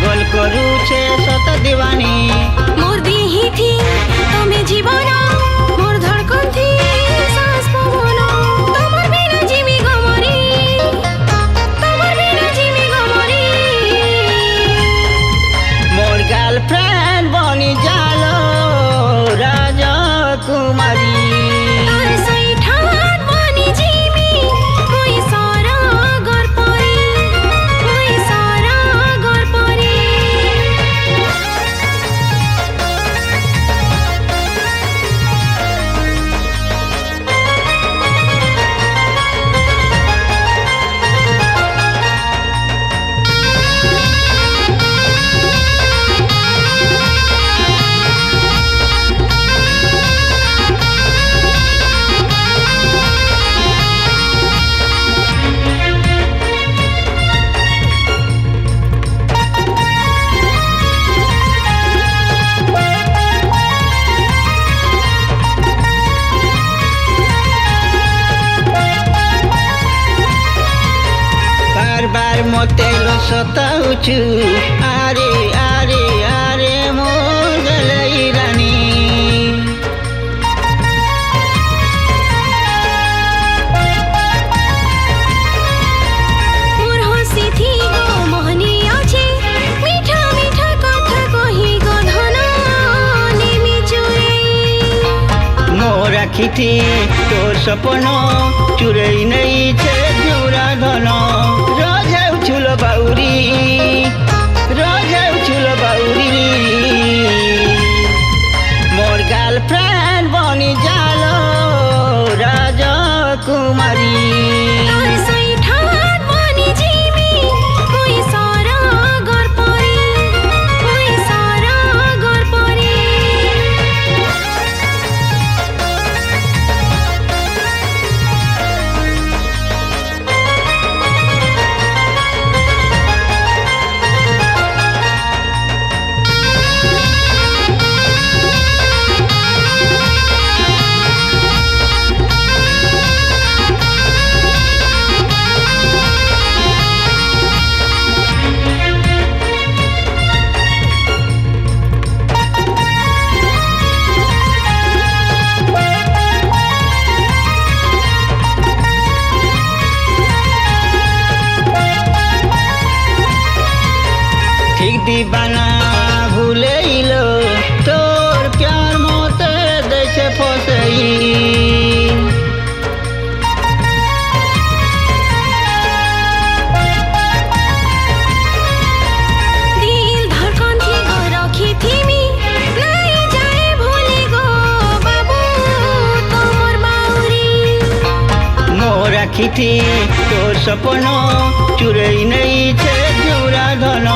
পাগল করুছে শত দিওয়ানি মোর দিহি থি তুমি জীবন মোর ধড়কন থি শ্বাস পবন তোমার বিনা জিমি গমরি তোমার বিনা জিমি গমরি মোর গার্লফ্রেন্ড বনি জালো রাজকুমারী তোর সেই ঠাট বনি জিমি ওই সারা গর পরি ওই সারা গর পরি বার বার মতে সতাউছু আরে আরে আরে মোর গলাই রানী মোর হসি থি গো মোহনি আছে মিঠা মিঠা কথা কহি গো ধন নেমি চুরে মোর আখিথি তোর সপন চুরাই নেইছে ঝুরা ধন রোজাউছুল বাউরি রোজাউছুল বাউরি মোর গার্লফ্রেন্ড বনি জালো রাজকুমারী তোর সেই ঠাট বনি জিমি ওই সারা গর পরি ওই সারা গর পরি ঠিক দিবানা ভুলেইল তোর প্যার মতে দেছে ফসই দিল ধড়কন থি গো রখি থিমি নাই যায় ভুলি গো বাবু তোমার বাউরি মোর আখিথি তোর সপন চুরাই নেইছে ঝুরা ধন